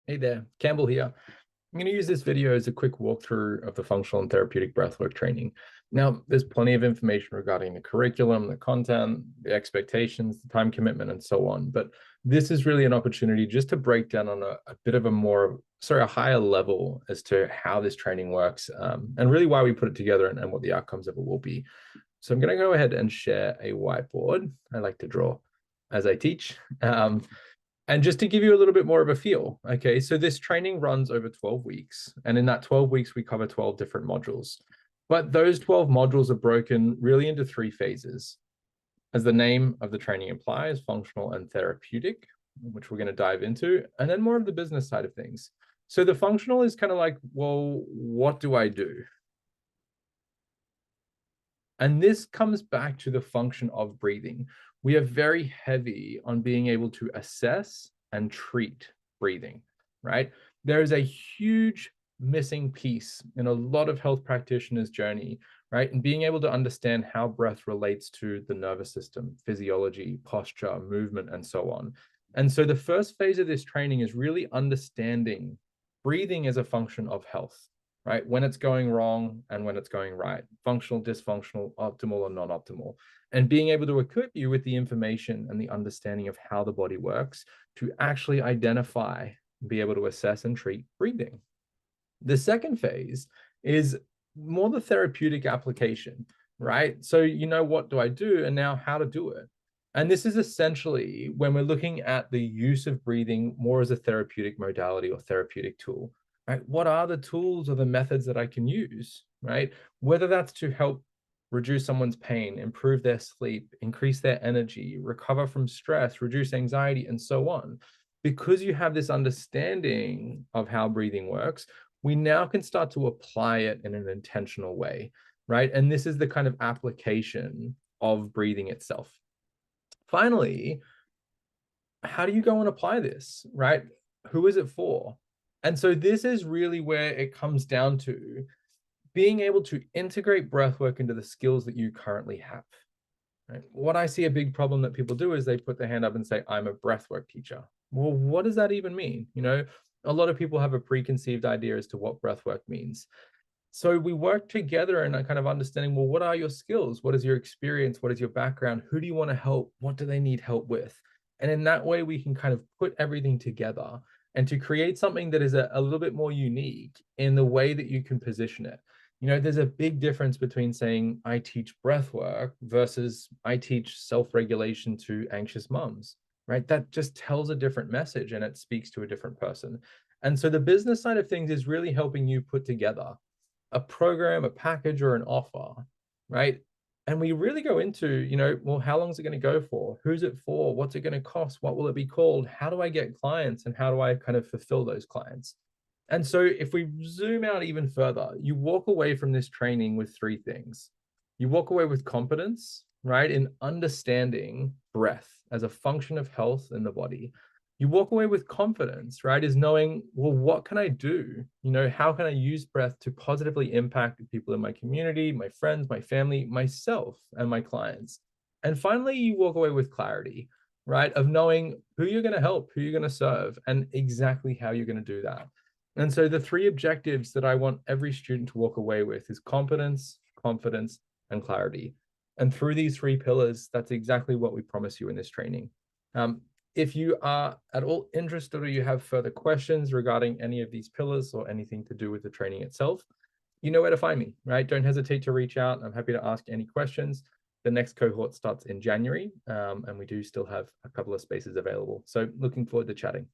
Hey there, Campbell here. I'm going to use this video as a quick walkthrough of the functional and therapeutic breathwork training. Now, there's plenty of information regarding the curriculum, the content, the expectations, the time commitment, and so on. But this is really an opportunity just to break down on a bit of a higher level as to how this training works, and really why we put it together and what the outcomes of it will be. So I'm going to go ahead and share a whiteboard. I like to draw as I teach. And just to give you a little bit more of a feel, okay, so this training runs over 12 weeks. And in that 12 weeks, we cover 12 different modules. But those 12 modules are broken really into three phases. As the name of the training implies, functional and therapeutic, which we're going to dive into, and then more of the business side of things. So the functional is kind of like, well, what do I do? And this comes back to the function of breathing. We are very heavy on being able to assess and treat breathing, right? There is a huge missing piece in a lot of health practitioners' journey, right? And being able to understand how breath relates to the nervous system, physiology, posture, movement, and so on. And so the first phase of this training is really understanding breathing as a function of health, right? When it's going wrong and when it's going right, functional, dysfunctional, optimal, or non-optimal, and being able to equip you with the information and the understanding of how the body works to actually identify, be able to assess and treat breathing. The second phase is more the therapeutic application, right? So you know, what do I do? And now how to do it. And this is essentially when we're looking at the use of breathing more as a therapeutic modality or therapeutic tool, right? What are the tools or the methods that I can use, right? Whether that's to help reduce someone's pain, improve their sleep, increase their energy, recover from stress, reduce anxiety, and so on. Because you have this understanding of how breathing works, we now can start to apply it in an intentional way, right? And this is the kind of application of breathing itself. Finally, how do you go and apply this, right? Who is it for? And so this is really where it comes down to being able to integrate breathwork into the skills that you currently have. Right? What I see a big problem that people do is they put their hand up and say, I'm a breathwork teacher. Well, what does that even mean? You know, a lot of people have a preconceived idea as to what breathwork means. So we work together and kind of understanding, well, what are your skills? What is your experience? What is your background? Who do you want to help? What do they need help with? And in that way, we can kind of put everything together and to create something that is a little bit more unique in the way that you can position it. You know, there's a big difference between saying I teach breath work versus I teach self-regulation to anxious moms, right? That just tells a different message and it speaks to a different person. And so the business side of things is really helping you put together a program, a package, or an offer, right? And we really go into, you know, well, how long is it going to go for? Who's it for? What's it going to cost? What will it be called? How do I get clients? And how do I kind of fulfill those clients? And so if we zoom out even further, you walk away from this training with three things. You walk away with confidence, right, in understanding breath as a function of health in the body. You walk away with confidence, right, is knowing, well, what can I do? You know, how can I use breath to positively impact the people in my community, my friends, my family, myself, and my clients? And finally, you walk away with clarity, right, of knowing who you're going to help, who you're going to serve, and exactly how you're going to do that. And so the three objectives that I want every student to walk away with is competence, confidence, and clarity. And through these three pillars, that's exactly what we promise you in this training. If you are at all interested or you have further questions regarding any of these pillars or anything to do with the training itself, you know where to find me, right? Don't hesitate to reach out. I'm happy to ask any questions. The next cohort starts in January, and we do still have a couple of spaces available. So looking forward to chatting.